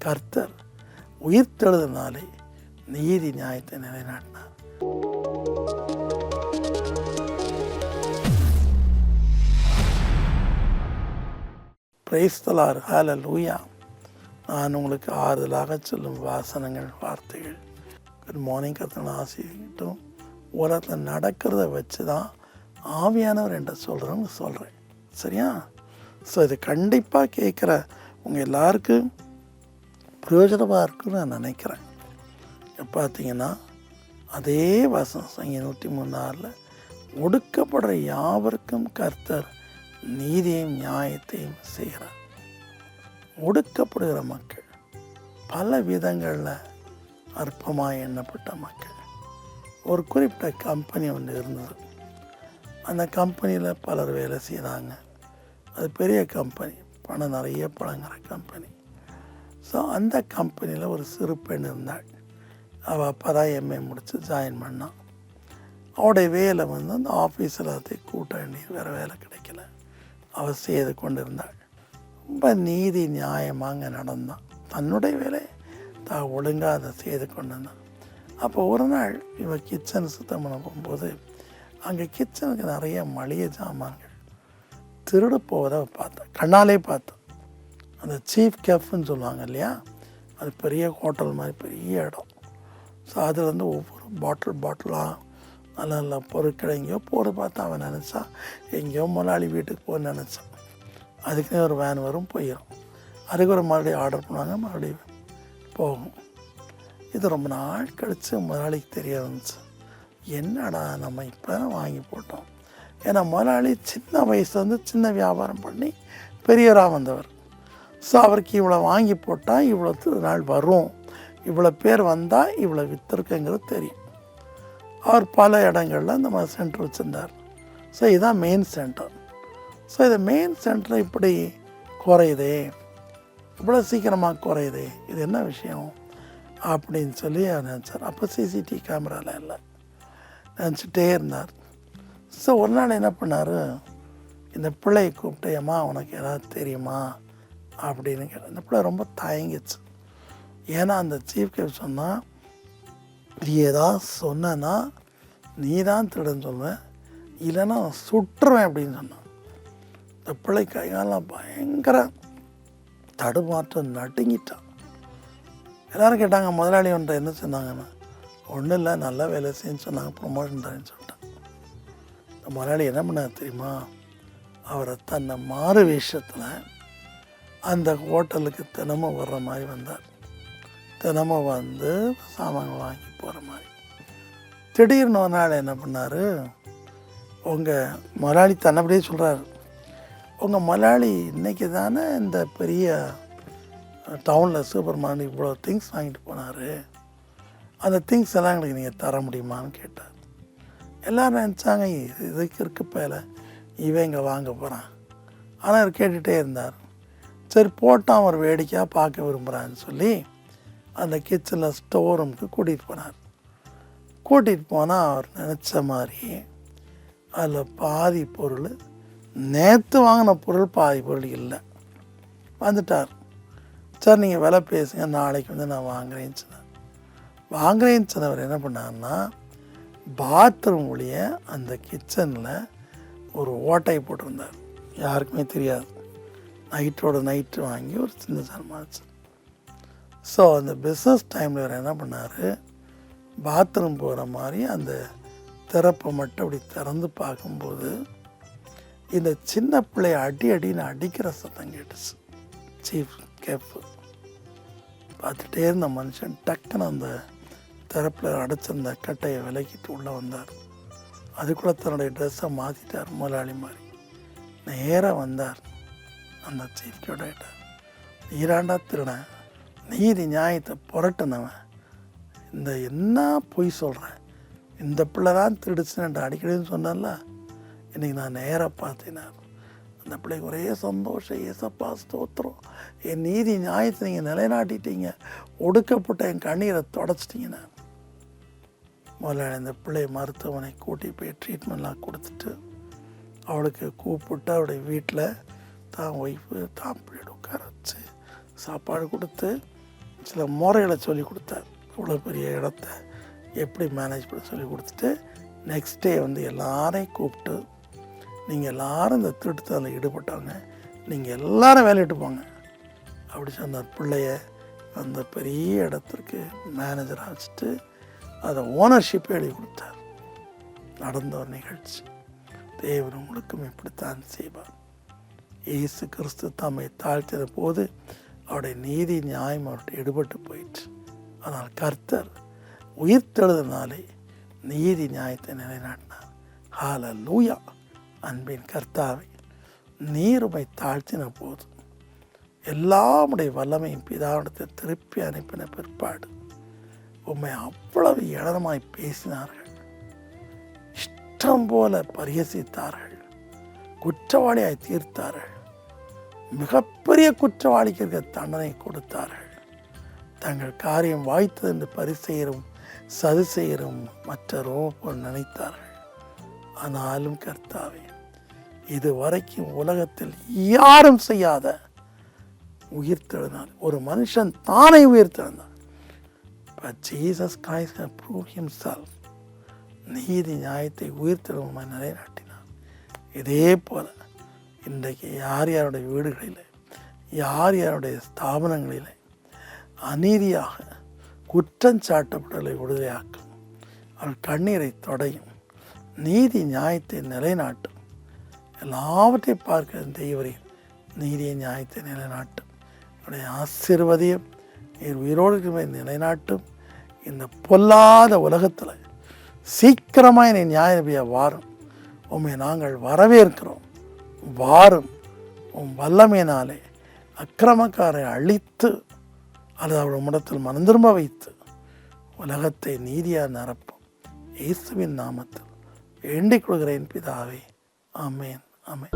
கர்த்தர் உயிர்த்தெழுதினாலே நீதி நியாயத்தை நிலைநாட்டினார். பிரைஸ் தி லார்ட், ஹல்லேலூயா. நான் உங்களுக்கு ஆறுதலாக சொல்லும் வாசனங்கள், வார்த்தைகள். Good morning. கர்த்தர் ஆசீர்வதிக்கட்டும். உலகத்தில் நடக்கிறத வச்சு தான் ஆவியானவர் என்று சொல்கிறேன். சரியா? ஸோ இது கண்டிப்பாக கேட்குற உங்கள் எல்லாருக்கும் பிரயோஜனமாக இருக்குன்னு நான் நினைக்கிறேன். பார்த்தீங்கன்னா அதே வசனம் சங்கீதம் 103:6 ஒடுக்கப்படுற யாவருக்கும் கர்த்தர் நீதியையும் நியாயத்தையும் செய்கிறார். ஒடுக்கப்படுகிற மக்கள், பல விதங்களில் அற்பமாக எண்ணப்பட்ட மக்கள். ஒரு குறிப்பிட்ட கம்பெனி ஒன்று இருந்தது. அந்த கம்பெனியில் பலர் வேலை செய்கிறாங்க. அது பெரிய கம்பெனி, பணம் நிறைய பழங்கிற கம்பெனி. ஸோ அந்த கம்பெனியில் ஒரு சிறு பெண் இருந்தாள். அவள் அப்போ தான் எம்ஏ முடித்து ஜாயின் பண்ணான். அவளுடைய வேலை அந்த ஆஃபீஸில் எல்லாத்தையும் கூட்ட வேண்டியது, வேறு வேலை கிடைக்கல. அவள் செய்து கொண்டு இருந்தாள். ரொம்ப நீதி நியாயமாக நடந்தான். தன்னுடைய வேலையை தான் ஒழுங்காக அதை செய்து கொண்டு இருந்தான். அப்போ ஒரு நாள் இவன் கிச்சன் சுத்தம் பண்ண போகும்போது அங்கே கிச்சனுக்கு நிறைய மளிகை சாமான்கள் திருடு போவதை பார்த்தேன், கண்ணாலே பார்த்தேன். அந்த சீஃப் கெஃப்னு சொல்லுவாங்க இல்லையா, அது பெரிய ஹோட்டல் மாதிரி பெரிய இடம். ஸோ அதில் ஒவ்வொரு பாட்டிலாக நல்ல நல்ல பொருட்கள் எங்கேயோ போகிற பார்த்தா அவன் நினச்சான் எங்கேயோ முதலாளி வீட்டுக்கு போகணுன்னு நினச்சான். அதுக்குன்னே ஒரு வேன் வரும், போயிடும். அதுக்கு ஒரு மறுபடியும் ஆர்டர் பண்ணுவாங்க, மறுபடியும் போகும். இது ரொம்ப நாள் கழித்து முதலாளிக்கு தெரிய வந்துச்சு, என்னடா நம்ம இப்போ தான் வாங்கி போட்டோம். ஏன்னா முதலாளி சின்ன வயசுலேருந்து சின்ன வியாபாரம் பண்ணி பெரியவராக வந்தவர். ஸோ அவருக்கு இவ்வளோ வாங்கி போட்டால் இவ்வளோ நாள் வரும், இவ்வளோ பேர் வந்தால் இவ்வளோ விற்றுருக்குங்கிறது தெரியும். அவர் பல இடங்களில் இந்த மாதிரி சென்டர் வச்சுருந்தார். ஸோ இதுதான் மெயின் சென்டர். ஸோ இது மெயின் சென்டர் இப்படி குறையுதே, இவ்வளோ சீக்கிரமாக குறையுதே, இது என்ன விஷயம் அப்படின்னு சொல்லி அவர் நினச்சார். அப்போ சிசிடிவி கேமராவில் இல்லை, நினச்சிட்டே இருந்தார். ஸோ ஒரு நாள் என்ன பண்ணார், இந்த பிள்ளையை கூப்பிட்டு, ஏம்மா உனக்கு ஏதாவது தெரியுமா அப்படின்னு கேட்டார். இந்த பிள்ளை ரொம்ப தயங்கிச்சு. ஏன்னா அந்த சீஃப் கெஃப் சொன்னால், நீ ஏதாவது சொன்னா நீ தான் திருடுன்னு சொல்லுவேன், இல்லைன்னா சுட்டுருவேன் அப்படின்னு சொன்னான். இந்த பிள்ளை கைகாலெலாம் பயங்கர தடுமாற்றம், நடுங்கிட்டான். எல்லோரும் கேட்டாங்க முதலாளி ஒன்றை என்ன சொன்னாங்கன்னா, ஒன்றும் இல்லை, நல்லா வேலை செய்யுன்னு சொன்னாங்க, ப்ரொமோஷன் தரேன்னு சொல்லிட்டான். இந்த முதலாளி என்ன பண்ணார் தெரியுமா, அவரை தன்னை மாறு வேஷத்தில் அந்த ஹோட்டலுக்கு தினமும் வர்ற மாதிரி வந்தார். தினமும் வந்து சாமான்கள் வாங்கி போகிற மாதிரி. திடீர்னு ஒரு நாள் என்ன பண்ணார், உங்கள் முதலாளி தன்னபடியே சொல்கிறார், உங்கள் முதலாளி இன்றைக்கி தானே இந்த பெரிய டவுனில் சூப்பர் மார்க்கெட் இவ்வளோ திங்ஸ் வாங்கிட்டு போனார், அந்த திங்ஸ் எல்லாம் எங்களுக்கு நீங்கள் தர முடியுமான்னு கேட்டார். எல்லோரும் நினச்சாங்க இதுக்கு இருக்க பேல இவன் இங்கே வாங்க போகிறான். ஆனால் அவர் கேட்டுகிட்டே இருந்தார். சரி போட்டான், ஒரு வேடிக்கையாக பார்க்க விரும்புகிறான்னு சொல்லி அந்த கிச்சனில் ஸ்டோர் ரூமுக்கு கூட்டிகிட்டு போனார். கூட்டிகிட்டு போனால் அவர் நினச்ச மாதிரி அதில் பாதி பொருள், நேற்று வாங்கின பொருள் பாதி பொருள் இல்லை. வந்துட்டார். சார் நீங்கள் விலை பேசுங்க, நாளைக்கு நான் வாங்குறேன்னு சொன்னார். வாங்குறேன்னு சொன்னவர் என்ன பண்ணார்னா, பாத்ரூம் ஒழிய அந்த கிச்சனில் ஒரு ஓட்டை போட்டிருந்தார். யாருக்குமே தெரியாது. நைட்டோட நைட்டு வாங்கி ஒரு சின்ன சர்மாச்சு. ஸோ அந்த பிஸ்னஸ் டைமில் அவர் என்ன பண்ணார், பாத்ரூம் போகிற மாதிரி அந்த திறப்பை மட்டும் அப்படி திறந்து பார்க்கும்போது இந்த சின்ன பிள்ளைய அடின்னு அடிக்கிற சத்தம் கேட்டுச்சு. சீஃப் கேப்பு பார்த்துட்டே இருந்த மனுஷன் டக்குன்னு அந்த திறப்பில் அடைச்சிருந்த கட்டையை விலக்கிட்டு உள்ளே வந்தார். அதுக்குள்ளே தன்னுடைய ட்ரெஸ்ஸை மாற்றிட்டார், முதலாளி மாதிரி. நேராக வந்தார். அந்த சீஃப் கேட்டார், நீராண்டா திருடன், நீதி நியாயத்தை புரட்டுனவன், இந்த என்ன பொய் சொல்கிறேன், இந்த பிள்ளை தான் திருடுச்சுன்னு அடிக்கடின்னு சொன்னால, இன்றைக்கி நான் நேராக பார்த்தேனார். அந்த பிள்ளைக்கு ஒரே சந்தோஷம், ஏசப்பா ஸ்தோத்திரம், என் நீதி நியாயத்தை நீங்கள் நிலைநாட்டிட்டீங்க, ஒடுக்கப்பட்ட என் கண்ணீரை தொடச்சிட்டிங்கன்னா. முதல்ல இந்த பிள்ளையை மருத்துவமனை கூட்டி போய் ட்ரீட்மெண்ட்லாம் கொடுத்துட்டு அவளுக்கு கூப்பிட்டு அவளுடைய வீட்டில் தான் ஒய்ஃபு தான் பிள்ளையோட உட்கார வச்சு சாப்பாடு கொடுத்து சில முறைகளை சொல்லி கொடுத்தார். இவ்வளோ பெரிய இடத்த எப்படி மேனேஜ் பண்ண சொல்லி கொடுத்துட்டு நெக்ஸ்ட் டே எல்லாரையும் கூப்பிட்டு, நீங்கள் எல்லோரும் இந்த திருட்டத்தில் ஈடுபட்டவங்க, நீங்கள் எல்லாரும் வேலையிட்டு போங்க அப்படி சொன்னார். பிள்ளைய அந்த பெரிய இடத்திற்கு மேனேஜராக வச்சுட்டு அதை ஓனர்ஷிப் எழுதி கொடுத்தார். நடந்த ஒரு நிகழ்ச்சி. தேவன் உங்களுக்கும் இப்படித்தான் செய்வார். இயேசு கிறிஸ்து தம்மை தாழ்த்தின போது அவருடைய நீதி நியாயம் அவர்கிட்ட ஈடுபட்டு போயிற்று. ஆனால் கர்த்தர் உயிர்த்தெழுதினாலே நீதி நியாயத்தை நிலைநாட்டினார். ஹல்லேலூயா. அன்பின் கர்த்தாவை, நீர் உம்மை தாழ்த்தின போது எல்லாமுடைய வல்லமையும் பிதாவிடத்தை திருப்பி அனுப்பின பிற்பாடு உம்மை அவ்வளவு இடமாய் பேசினார்கள், இஷ்டம் போல பரிகசித்தார்கள், குற்றவாளியாய் தீர்த்தார்கள், மிகப்பெரிய குற்றவாளிக்கு இருக்க தண்டனை கொடுத்தார்கள். தங்கள் காரியம் வாய்த்தது என்று பரிசெயரும் சதுசெயரும் மற்றவரோ போல் நினைத்தார்கள். ஆனாலும் கர்த்தாவே, இதுவரைக்கும் உலகத்தில் யாரும் செய்யாத உயிர்த்தெழுந்தார். ஒரு மனுஷன் தானே உயிர்த்தெழுந்தார். But Jesus Christ can prove himself. நீதி நியாயத்தை உயிர்த்தெழுமை நிலைநாட்டினார். இதே போல இன்றைக்கு யார் யாருடைய வீடுகளில், யார் யாருடைய ஸ்தாபனங்களில் அநீதியாக குற்றஞ்சாட்டப்பட்டவர்களை விடுதலையாக்கும், அவள் கண்ணீரை தொடையும், நீதி நியாயத்தை நிலைநாட்டும், எல்லாவற்றையும் பார்க்கிற தெய்வரின் நீதியை நியாயத்தை நிலைநாட்டும். அவருடைய ஆசீர்வதியம் நீர் உயிரோடு இருக்கிற நிலைநாட்டும். இந்த பொல்லாத உலகத்தில் சீக்கிரமாக என்னை நியாயபிய வாரும். உம்மை நாங்கள் வரவேற்கிறோம். வாரும். உம் வல்லமையினாலே அக்கிரமக்காரை அழித்து அல்லது அவருடைய முடத்தில் மனந்திரும்ப வைத்து உலகத்தை நீதியாக நிரப்பும். இயேசுவின் நாமத்தில் வேண்டிக் கொள்கிறேன் பிதாவே. ஆமேன். ஆமேன்.